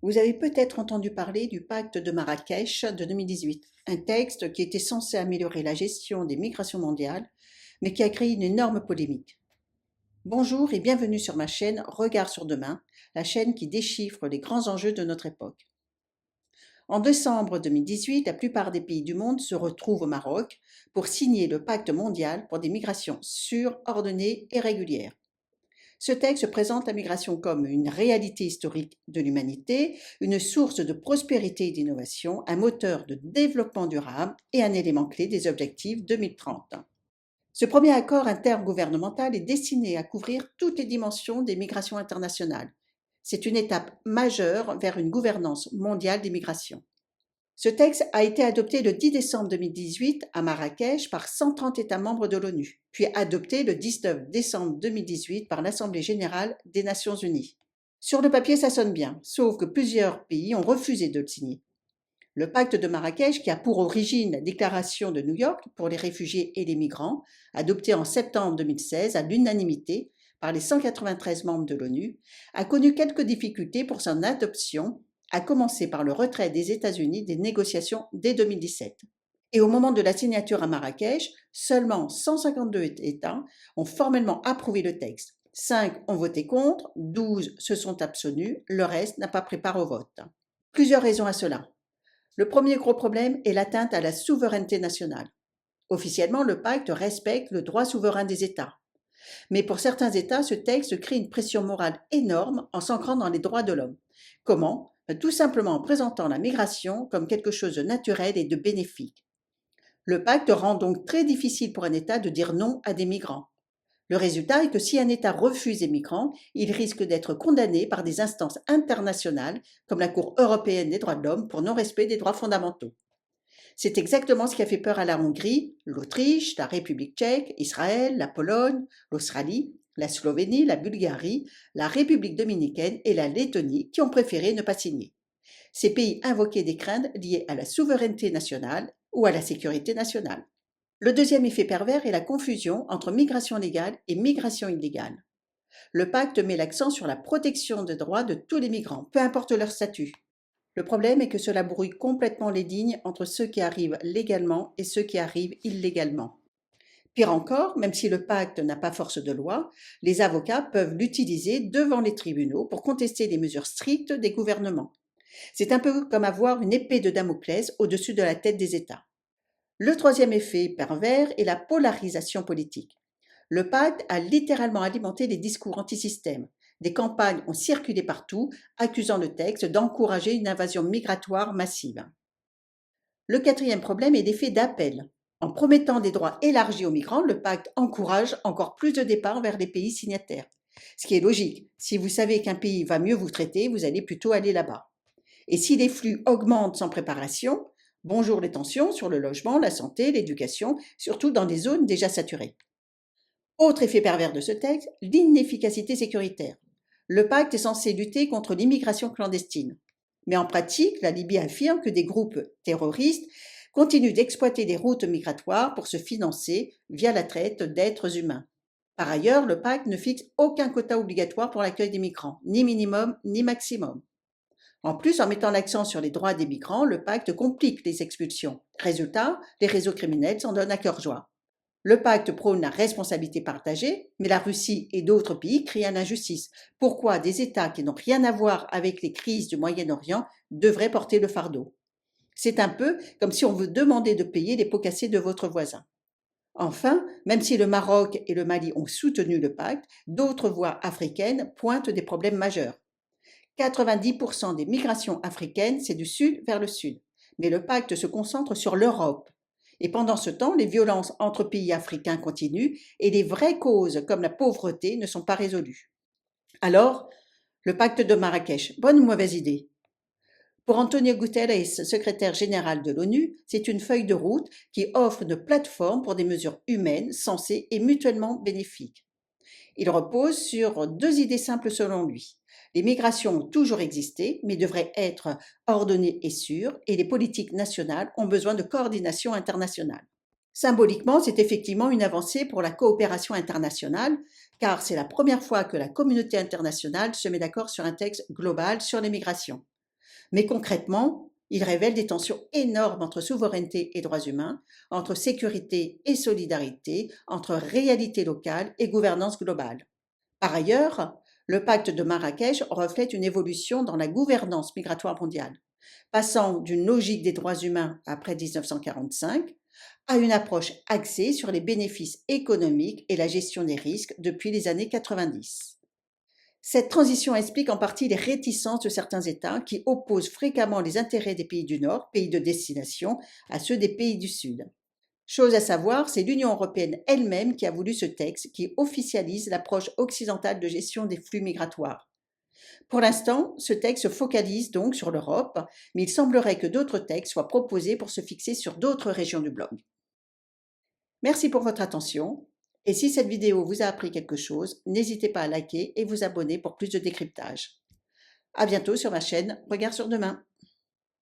Vous avez peut-être entendu parler du pacte de Marrakech de 2018, un texte qui était censé améliorer la gestion des migrations mondiales, mais qui a créé une énorme polémique. Bonjour et bienvenue sur ma chaîne Regard sur demain, la chaîne qui déchiffre les grands enjeux de notre époque. En décembre 2018, la plupart des pays du monde se retrouvent au Maroc pour signer le pacte mondial pour des migrations sûres, ordonnées et régulières. Ce texte présente la migration comme une réalité historique de l'humanité, une source de prospérité et d'innovation, un moteur de développement durable et un élément clé des objectifs 2030. Ce premier accord intergouvernemental est destiné à couvrir toutes les dimensions des migrations internationales. C'est une étape majeure vers une gouvernance mondiale des migrations. Ce texte a été adopté le 10 décembre 2018 à Marrakech par 130 États membres de l'ONU, puis adopté le 19 décembre 2018 par l'Assemblée générale des Nations unies. Sur le papier, ça sonne bien, sauf que plusieurs pays ont refusé de le signer. Le pacte de Marrakech, qui a pour origine la déclaration de New York pour les réfugiés et les migrants, adoptée en septembre 2016 à l'unanimité par les 193 membres de l'ONU, a connu quelques difficultés pour son adoption, à commencer par le retrait des États-Unis des négociations dès 2017. Et au moment de la signature à Marrakech, seulement 152 États ont formellement approuvé le texte. 5 ont voté contre, 12 se sont abstenus, le reste n'a pas pris part au vote. Plusieurs raisons à cela. Le premier gros problème est l'atteinte à la souveraineté nationale. Officiellement, le pacte respecte le droit souverain des États. Mais pour certains États, ce texte crée une pression morale énorme en s'ancrant dans les droits de l'homme. Comment? Tout simplement en présentant la migration comme quelque chose de naturel et de bénéfique. Le pacte rend donc très difficile pour un État de dire non à des migrants. Le résultat est que si un État refuse des migrants, il risque d'être condamné par des instances internationales comme la Cour européenne des droits de l'homme pour non-respect des droits fondamentaux. C'est exactement ce qui a fait peur à la Hongrie, l'Autriche, la République tchèque, Israël, la Pologne, l'Australie, la Slovénie, la Bulgarie, la République dominicaine et la Lettonie qui ont préféré ne pas signer. Ces pays invoquaient des craintes liées à la souveraineté nationale ou à la sécurité nationale. Le deuxième effet pervers est la confusion entre migration légale et migration illégale. Le pacte met l'accent sur la protection des droits de tous les migrants, peu importe leur statut. Le problème est que cela brouille complètement les lignes entre ceux qui arrivent légalement et ceux qui arrivent illégalement. Pire encore, même si le pacte n'a pas force de loi, les avocats peuvent l'utiliser devant les tribunaux pour contester les mesures strictes des gouvernements. C'est un peu comme avoir une épée de Damoclès au-dessus de la tête des États. Le troisième effet pervers est la polarisation politique. Le pacte a littéralement alimenté les discours antisystèmes. Des campagnes ont circulé partout, accusant le texte d'encourager une invasion migratoire massive. Le quatrième problème est l'effet d'appel. En promettant des droits élargis aux migrants, le pacte encourage encore plus de départs vers les pays signataires. Ce qui est logique. Si vous savez qu'un pays va mieux vous traiter, vous allez plutôt aller là-bas. Et si les flux augmentent sans préparation, bonjour les tensions sur le logement, la santé, l'éducation, surtout dans des zones déjà saturées. Autre effet pervers de ce texte, l'inefficacité sécuritaire. Le pacte est censé lutter contre l'immigration clandestine. Mais en pratique, la Libye affirme que des groupes terroristes continuent d'exploiter des routes migratoires pour se financer via la traite d'êtres humains. Par ailleurs, le pacte ne fixe aucun quota obligatoire pour l'accueil des migrants, ni minimum ni maximum. En plus, en mettant l'accent sur les droits des migrants, le pacte complique les expulsions. Résultat, les réseaux criminels s'en donnent à cœur joie. Le pacte prône la responsabilité partagée, mais la Russie et d'autres pays crient à l'injustice. Pourquoi des États qui n'ont rien à voir avec les crises du Moyen-Orient devraient porter le fardeau? C'est un peu comme si on vous demandait de payer les pots cassés de votre voisin. Enfin, même si le Maroc et le Mali ont soutenu le pacte, d'autres voix africaines pointent des problèmes majeurs. 90% des migrations africaines, c'est du sud vers le sud. Mais le pacte se concentre sur l'Europe. Et pendant ce temps, les violences entre pays africains continuent et les vraies causes comme la pauvreté ne sont pas résolues. Alors, le pacte de Marrakech, bonne ou mauvaise idée? Pour Antonio Guterres, secrétaire général de l'ONU, c'est une feuille de route qui offre une plateforme pour des mesures humaines, sensées et mutuellement bénéfiques. Il repose sur deux idées simples selon lui. Les migrations ont toujours existé, mais devraient être ordonnées et sûres, et les politiques nationales ont besoin de coordination internationale. Symboliquement, c'est effectivement une avancée pour la coopération internationale, car c'est la première fois que la communauté internationale se met d'accord sur un texte global sur les migrations. Mais concrètement, il révèle des tensions énormes entre souveraineté et droits humains, entre sécurité et solidarité, entre réalité locale et gouvernance globale. Par ailleurs, le pacte de Marrakech reflète une évolution dans la gouvernance migratoire mondiale, passant d'une logique des droits humains après 1945 à une approche axée sur les bénéfices économiques et la gestion des risques depuis les années 90. Cette transition explique en partie les réticences de certains États qui opposent fréquemment les intérêts des pays du Nord, pays de destination, à ceux des pays du Sud. Chose à savoir, c'est l'Union européenne elle-même qui a voulu ce texte qui officialise l'approche occidentale de gestion des flux migratoires. Pour l'instant, ce texte se focalise donc sur l'Europe, mais il semblerait que d'autres textes soient proposés pour se fixer sur d'autres régions du globe. Merci pour votre attention. Et si cette vidéo vous a appris quelque chose, n'hésitez pas à liker et vous abonner pour plus de décryptage. À bientôt sur ma chaîne Regard sur demain.